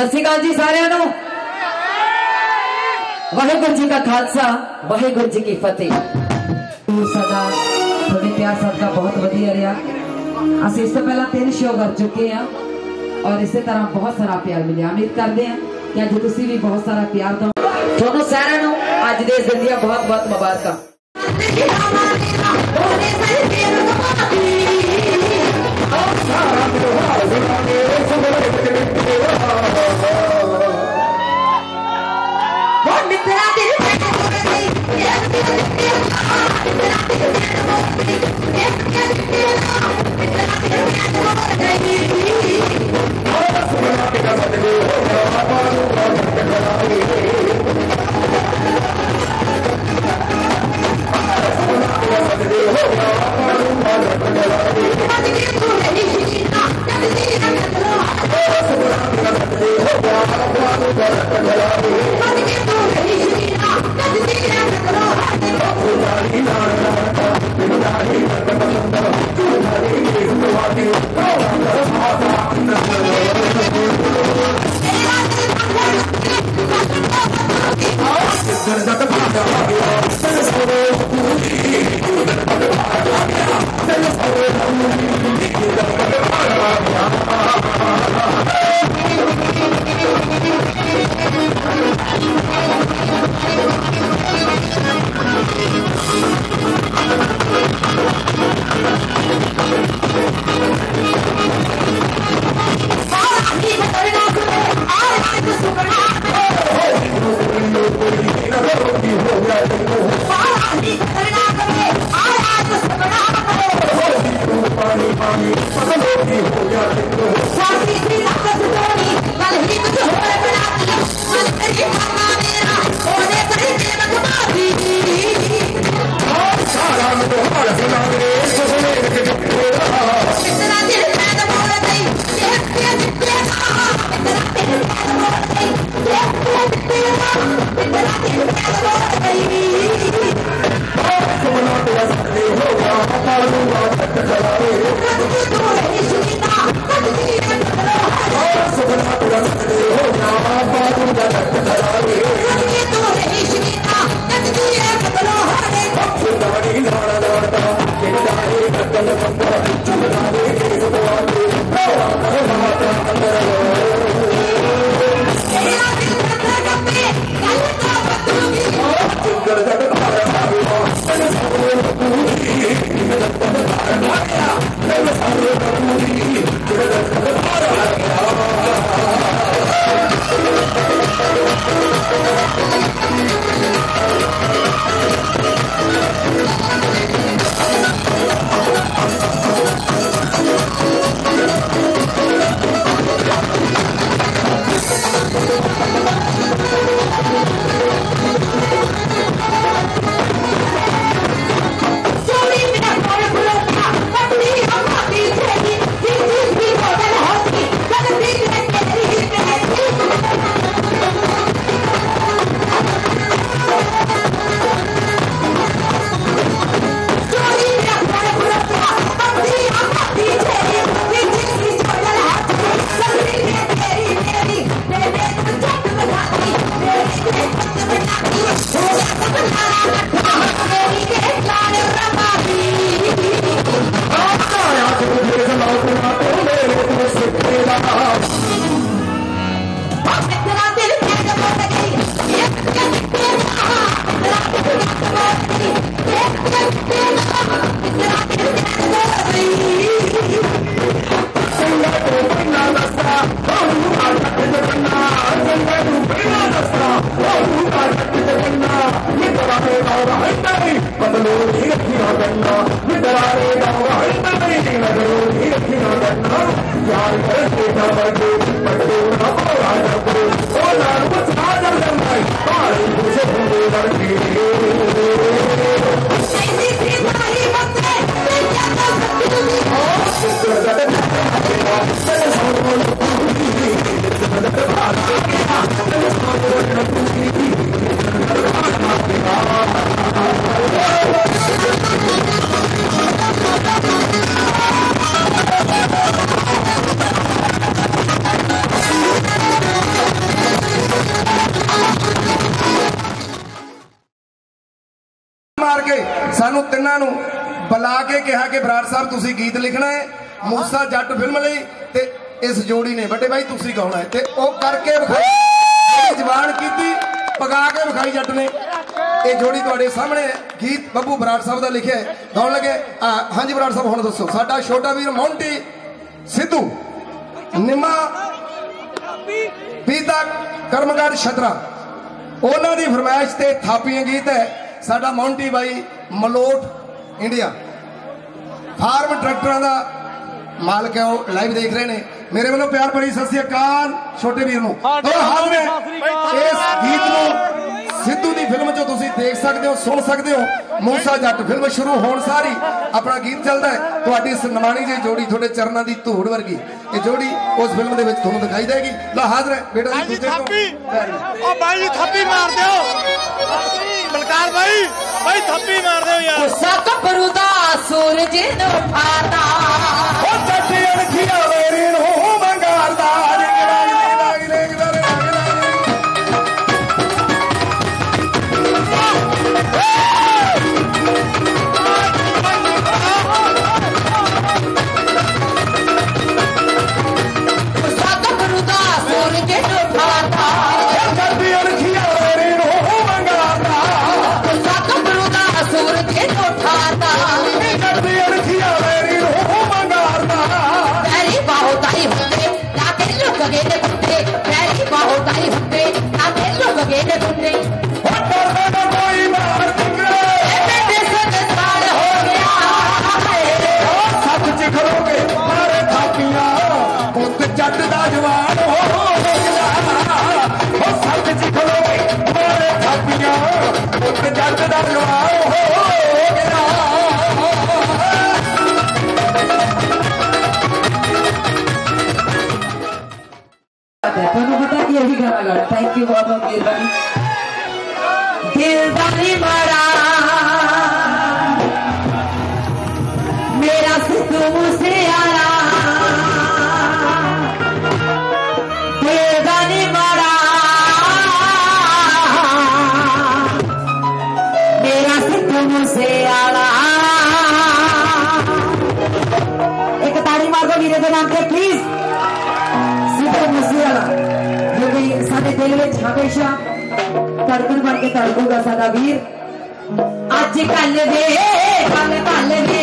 सत श्री अकाल जी सारिਆਂ ਨੂੰ वाहेगुरु जी का खालसा वाहेगुरु जी की फतेह। सदा थोड़े प्यार सदका बहुत वधिया रहा। असं इस तो पहला 3 शो कर चुके हैं और इस तरह बहुत सारा प्यार मिले। उम्मीद करते हैं कि अज तुसी भी बहुत सारा प्यार दो। थोनों सारिਆਂ ਨੂੰ अज दे दिन दी बहुत बहुत मुबारक। सानू तिन्नां नूं बुला के कहा कि बराड़ साहब तुसीं गीत लिखना है मूसा जट फिल्म लई ते इस जोड़ी ने बड़े भाई तुसीं गाउणा है ते ओ करके विखाई जवान कीती पगा के विखाई जट ने ये जोड़ी तुहाडे सामने गीत बब्बू बराड़ साहब का लिखे गाउण लगे। हाँ जी बराड़ साहब हुण दसो साडा छोटा वीर मोंटी सिद्धू निमा बीता कर्मगढ़ छतरा उन्हां दी फरमाइश ते थापियां गीत है साडा मोंटी भाई मलोट इंडिया फार्म ट्रैक्टरां दा मालिक है वो लाइव देख रहे हैं मेरे वालों प्यार भरी सत श्री अकाल छोटे वीर नूं इस गीत नूं सिद्धू दी फिल्म जो तुसीं देख सकते हो सुन सकते हो मूसा जट फिल्म शुरू होण सारी अपना गीत चलता है तुहाडी इस नमाणी जी जोड़ी थोड़े चरणों की धूड़ वर्गी ये जोड़ी उस फिल्म दे विच तुहानूं दिखाई देगी। ला हाज़र है बेटा जी ओ भाई जी थप्पी मार दो बलकार भाई भाई थप्पी मार दो यार गुस्सा कपरू दा सूरज नु फाता ओ सच्ची अणखिया मेरी नु मंगारदा थैंक यू बहुत बहुत मेहरबानी। दिलदारी मारा मेरा सिद्धू मुझसे आया दिलदारी मारा मेरा सिद्धू मुझसे आया एक ताड़ी मार दो वीरे के नाम पे प्लीज सिद्धू मुझसे आया साडे दिल में हमेशा धड़कन बन के धड़कूगा साडा वीर अज कल दे कल दे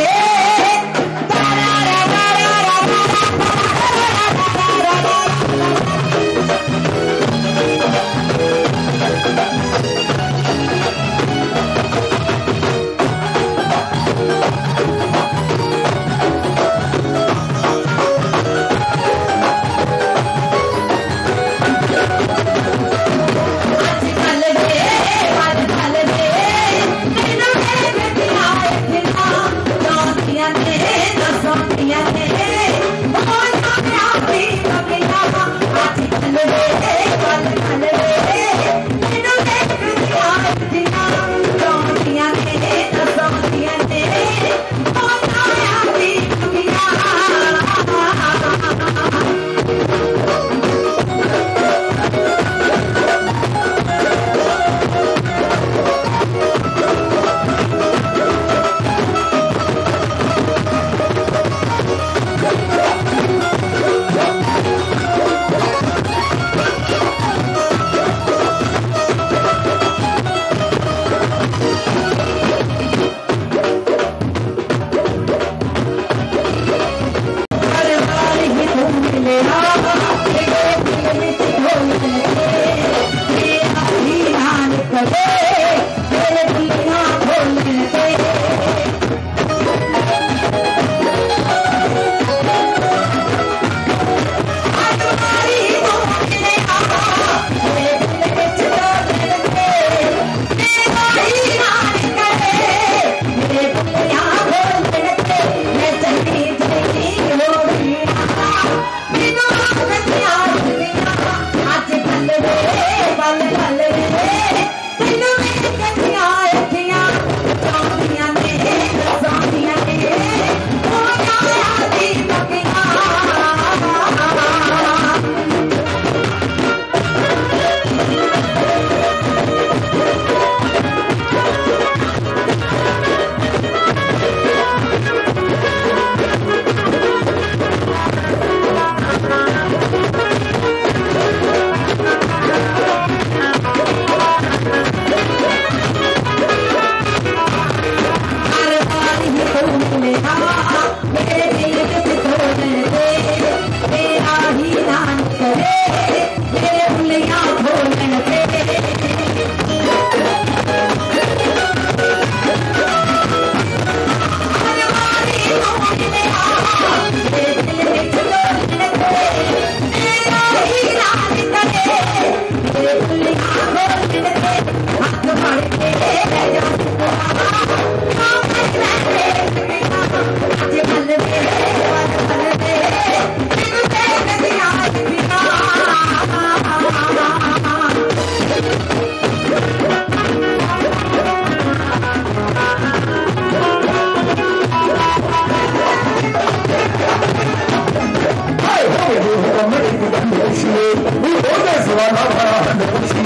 वाला बड़ा हद खुशी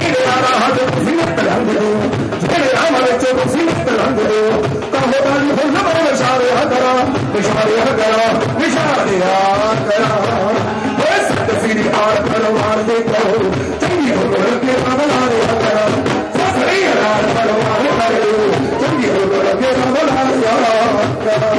तेरे आला हद खुशी रंग दो तेरे अमल च खुशी रंग दो कहो दानी फुल बड़े विशारे करा विशारे करा सत श्री आर परवार दे कहो चंगी हो के अमलारे करा ससरी आर परवार करो चंगी हो के अमलारे करा